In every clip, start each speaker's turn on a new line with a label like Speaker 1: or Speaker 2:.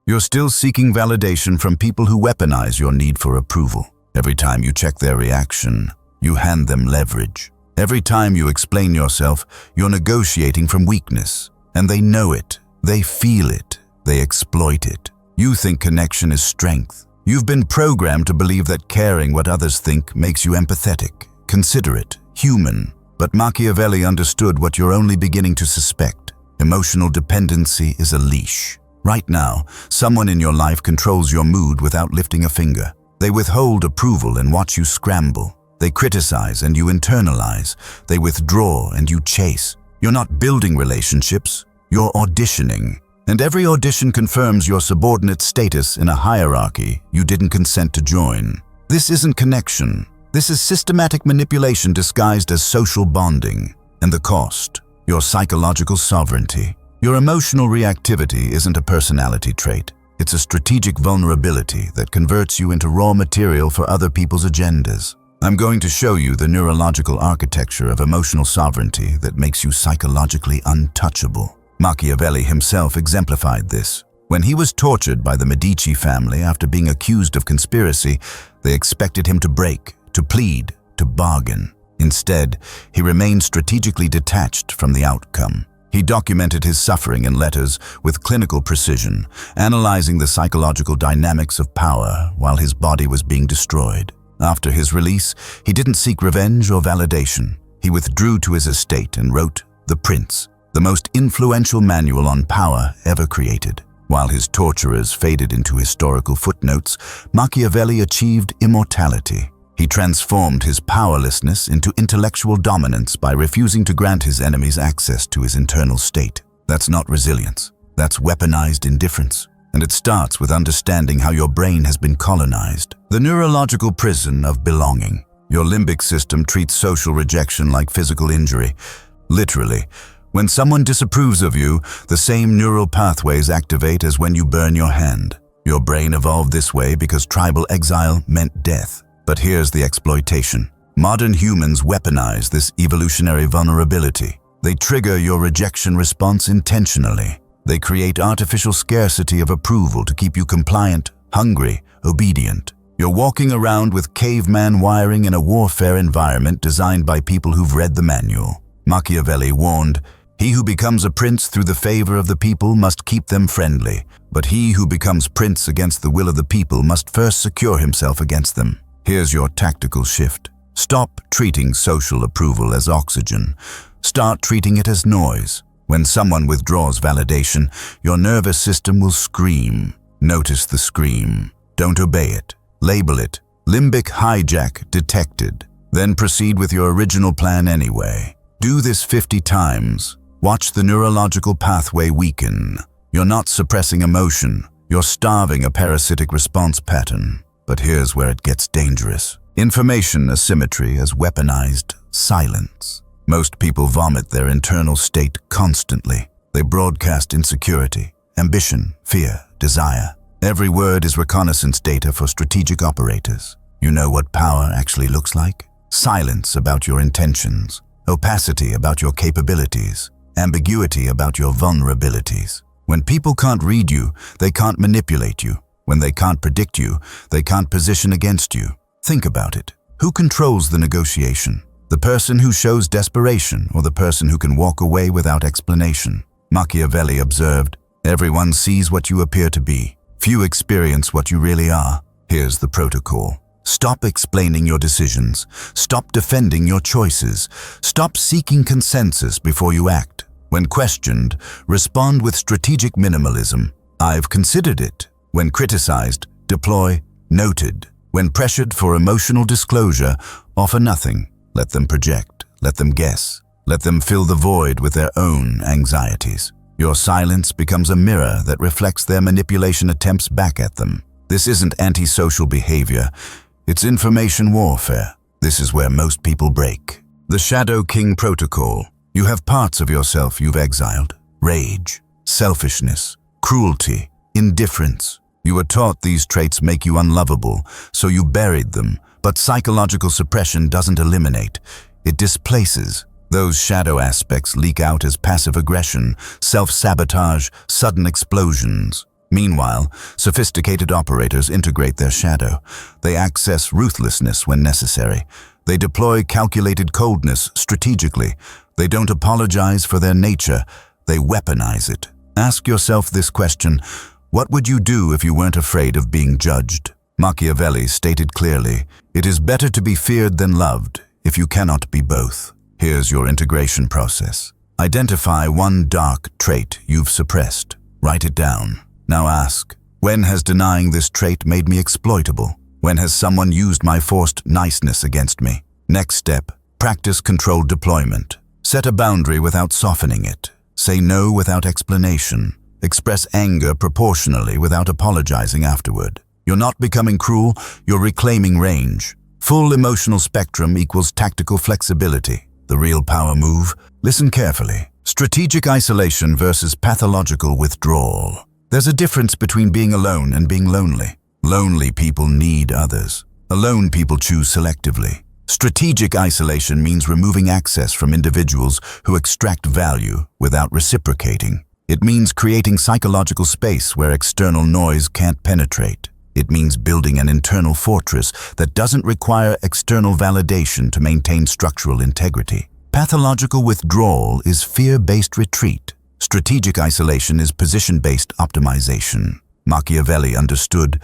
Speaker 1: You're still seeking validation from people who weaponize your need for approval. Every time you check their reaction, you hand them leverage. Every time you explain yourself, you're negotiating from weakness. And they know it. They feel it. They exploit it. You think connection is strength. You've been programmed to believe that caring what others think makes you empathetic, considerate, human. But Machiavelli understood what you're only beginning to suspect. Emotional dependency is a leash. Right now, someone in your life controls your mood without lifting a finger. They withhold approval and watch you scramble. They criticize and you internalize. They withdraw and you chase. You're not building relationships, you're auditioning. And every audition confirms your subordinate status in a hierarchy you didn't consent to join. This isn't connection. This is systematic manipulation disguised as social bonding. And the cost, your psychological sovereignty. Your emotional reactivity isn't a personality trait. It's a strategic vulnerability that converts you into raw material for other people's agendas. I'm going to show you the neurological architecture of emotional sovereignty that makes you psychologically untouchable. Machiavelli himself exemplified this. When he was tortured by the Medici family after being accused of conspiracy, they expected him to break, to plead, to bargain. Instead, he remained strategically detached from the outcome. He documented his suffering in letters with clinical precision, analyzing the psychological dynamics of power while his body was being destroyed. After his release, he didn't seek revenge or validation. He withdrew to his estate and wrote The Prince, the most influential manual on power ever created. While his torturers faded into historical footnotes, Machiavelli achieved immortality. He transformed his powerlessness into intellectual dominance by refusing to grant his enemies access to his internal state. That's not resilience. That's weaponized indifference. And it starts with understanding how your brain has been colonized. The neurological prison of belonging. Your limbic system treats social rejection like physical injury. Literally, when someone disapproves of you, the same neural pathways activate as when you burn your hand. Your brain evolved this way because tribal exile meant death. But here's the exploitation. Modern humans weaponize this evolutionary vulnerability. They trigger your rejection response intentionally. They create artificial scarcity of approval to keep you compliant, hungry, obedient. You're walking around with caveman wiring in a warfare environment designed by people who've read the manual. Machiavelli warned, "He who becomes a prince through the favor of the people must keep them friendly, but he who becomes prince against the will of the people must first secure himself against them." Here's your tactical shift. Stop treating social approval as oxygen. Start treating it as noise. When someone withdraws validation, your nervous system will scream. Notice the scream. Don't obey it. Label it. Limbic hijack detected. Then proceed with your original plan anyway. Do this 50 times. Watch the neurological pathway weaken. You're not suppressing emotion. You're starving a parasitic response pattern. But here's where it gets dangerous. Information asymmetry as weaponized silence. Most people vomit their internal state constantly. They broadcast insecurity, ambition, fear, desire. Every word is reconnaissance data for strategic operators. You know what power actually looks like? Silence about your intentions, opacity about your capabilities, ambiguity about your vulnerabilities. When people can't read you, they can't manipulate you. When they can't predict you, they can't position against you. Think about it. Who controls the negotiation? The person who shows desperation or the person who can walk away without explanation? Machiavelli observed, "Everyone sees what you appear to be. Few experience what you really are." Here's the protocol. Stop explaining your decisions. Stop defending your choices. Stop seeking consensus before you act. When questioned, respond with strategic minimalism. "I've considered it." When criticized, deploy "noted." When pressured for emotional disclosure, offer nothing. Let them project. Let them guess. Let them fill the void with their own anxieties. Your silence becomes a mirror that reflects their manipulation attempts back at them. This isn't antisocial behavior. It's information warfare. This is where most people break. The Shadow King Protocol. You have parts of yourself you've exiled. Rage, selfishness, cruelty, indifference. You were taught these traits make you unlovable, so you buried them. But psychological suppression doesn't eliminate. It displaces. Those shadow aspects leak out as passive aggression, self-sabotage, sudden explosions. Meanwhile, sophisticated operators integrate their shadow. They access ruthlessness when necessary. They deploy calculated coldness strategically. They don't apologize for their nature. They weaponize it. Ask yourself this question: what would you do if you weren't afraid of being judged? Machiavelli stated clearly, "It is better to be feared than loved if you cannot be both." Here's your integration process. Identify one dark trait you've suppressed. Write it down. Now ask, when has denying this trait made me exploitable? When has someone used my forced niceness against me? Next step, practice controlled deployment. Set a boundary without softening it. Say no without explanation. Express anger proportionally without apologizing afterward. You're not becoming cruel, you're reclaiming range. Full emotional spectrum equals tactical flexibility. The real power move? Listen carefully. Strategic isolation versus pathological withdrawal. There's a difference between being alone and being lonely. Lonely people need others. Alone people choose selectively. Strategic isolation means removing access from individuals who extract value without reciprocating. It means creating psychological space where external noise can't penetrate. It means building an internal fortress that doesn't require external validation to maintain structural integrity. Pathological withdrawal is fear-based retreat. Strategic isolation is position-based optimization. Machiavelli understood,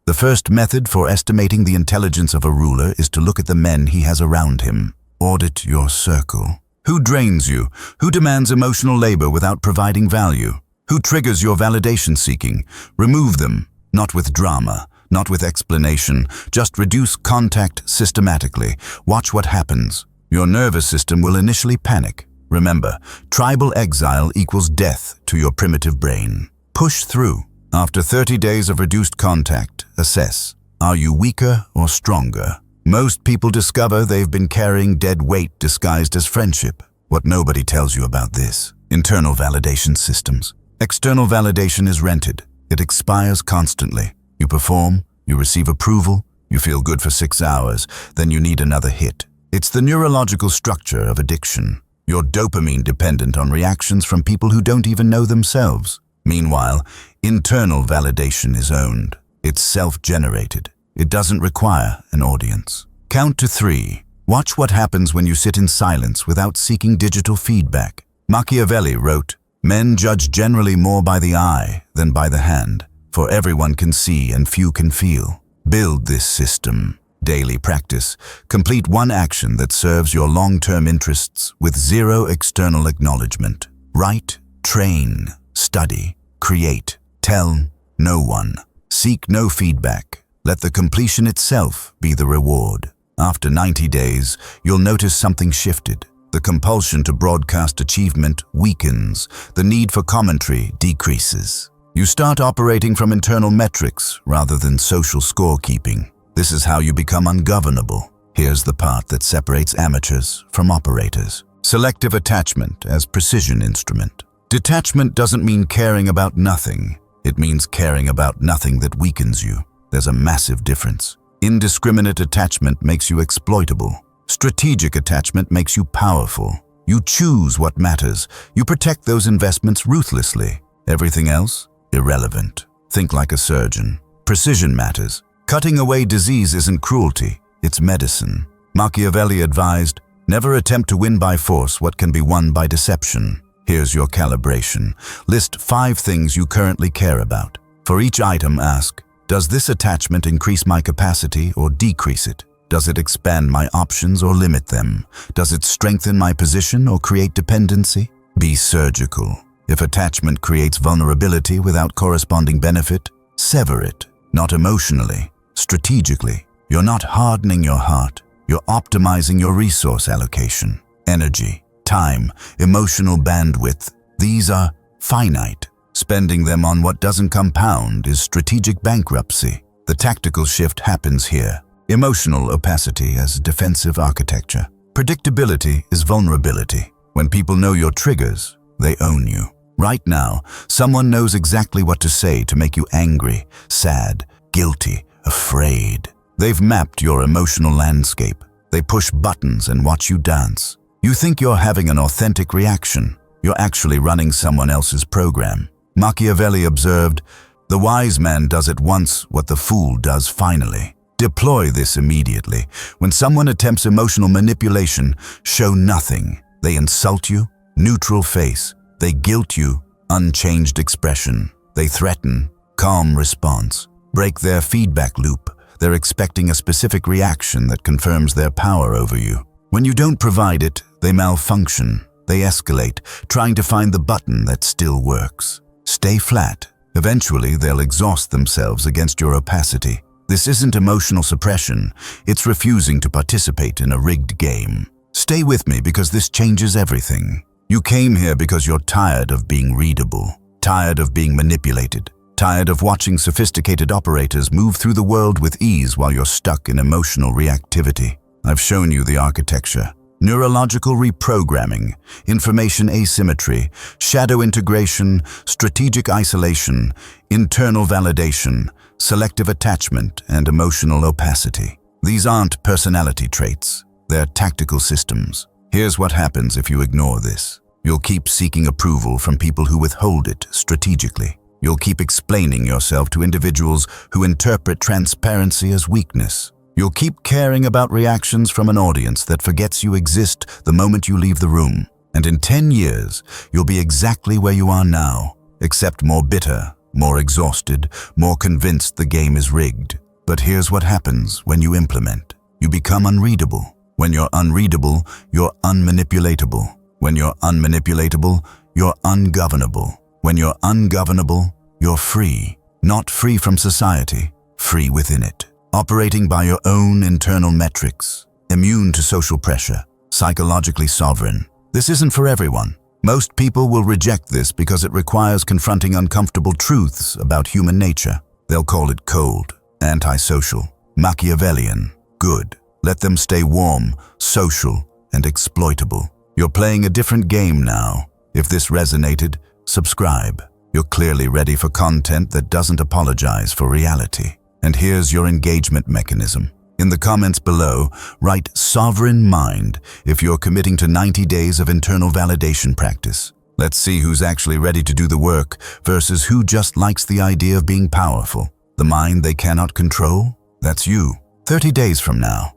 Speaker 1: the first method for estimating the intelligence of a ruler is to look at the men he has around him. Audit your circle. Who drains you? Who demands emotional labor without providing value? Who triggers your validation seeking? Remove them. Not with drama, not with explanation, just reduce contact systematically. Watch what happens. Your nervous system will initially panic. Remember, tribal exile equals death to your primitive brain. Push through. After 30 days of reduced contact, assess. Are you weaker or stronger? Most people discover they've been carrying dead weight disguised as friendship. What nobody tells you about this. Internal validation systems. External validation is rented. It expires constantly. You perform, you receive approval, you feel good for 6 hours, then you need another hit. It's the neurological structure of addiction. You're dopamine dependent on reactions from people who don't even know themselves. Meanwhile, internal validation is owned. It's self-generated. It doesn't require an audience. Count to 3. Watch what happens when you sit in silence without seeking digital feedback. Machiavelli wrote, "Men judge generally more by the eye than by the hand, for everyone can see and few can feel." Build this system. Daily practice. Complete one action that serves your long-term interests with zero external acknowledgement. Write, train, study, create, tell no one. Seek no feedback. Let the completion itself be the reward. After 90 days, you'll notice something shifted. The compulsion to broadcast achievement weakens. The need for commentary decreases. You start operating from internal metrics rather than social scorekeeping. This is how you become ungovernable. Here's the part that separates amateurs from operators. Selective attachment as precision instrument. Detachment doesn't mean caring about nothing. It means caring about nothing that weakens you. There's a massive difference. Indiscriminate attachment makes you exploitable. Strategic attachment makes you powerful. You choose what matters. You protect those investments ruthlessly. Everything else? Irrelevant. Think like a surgeon. Precision matters. Cutting away disease isn't cruelty, it's medicine. Machiavelli advised, never attempt to win by force what can be won by deception. Here's your calibration. List 5 things you currently care about. For each item, ask, does this attachment increase my capacity or decrease it? Does it expand my options or limit them? Does it strengthen my position or create dependency? Be surgical. If attachment creates vulnerability without corresponding benefit, sever it. Not emotionally, strategically. You're not hardening your heart. You're optimizing your resource allocation. Energy, time, emotional bandwidth. These are finite. Spending them on what doesn't compound is strategic bankruptcy. The tactical shift happens here. Emotional opacity as defensive architecture. Predictability is vulnerability. When people know your triggers, they own you. Right now, someone knows exactly what to say to make you angry, sad, guilty, afraid. They've mapped your emotional landscape. They push buttons and watch you dance. You think you're having an authentic reaction. You're actually running someone else's program. Machiavelli observed, The wise man does at once what the fool does finally. Deploy this immediately. When someone attempts emotional manipulation, show nothing. They insult you, neutral face. They guilt you, unchanged expression. They threaten, calm response. Break their feedback loop. They're expecting a specific reaction that confirms their power over you. When you don't provide it, they malfunction. They escalate, trying to find the button that still works. Stay flat. Eventually, they'll exhaust themselves against your opacity. This isn't emotional suppression. It's refusing to participate in a rigged game. Stay with me because this changes everything. You came here because you're tired of being readable, tired of being manipulated, tired of watching sophisticated operators move through the world with ease while you're stuck in emotional reactivity. I've shown you the architecture. Neurological reprogramming, information asymmetry, shadow integration, strategic isolation, internal validation, selective attachment, and emotional opacity. These aren't personality traits. They're tactical systems. Here's what happens if you ignore this. You'll keep seeking approval from people who withhold it strategically. You'll keep explaining yourself to individuals who interpret transparency as weakness. You'll keep caring about reactions from an audience that forgets you exist the moment you leave the room. And in 10 years, you'll be exactly where you are now, except more bitter, more exhausted, more convinced the game is rigged. But here's what happens when you implement. You become unreadable. When you're unreadable, you're unmanipulatable. When you're unmanipulatable, you're ungovernable. When you're ungovernable, you're free. Not free from society, free within it. Operating by your own internal metrics, immune to social pressure, psychologically sovereign. This isn't for everyone. Most people will reject this because it requires confronting uncomfortable truths about human nature. They'll call it cold, antisocial, Machiavellian, good. Let them stay warm, social, and exploitable. You're playing a different game now. If this resonated, subscribe. You're clearly ready for content that doesn't apologize for reality. And here's your engagement mechanism. In the comments below, write sovereign mind if you're committing to 90 days of internal validation practice. Let's see who's actually ready to do the work versus who just likes the idea of being powerful. The mind they cannot control? That's you. 30 days from now,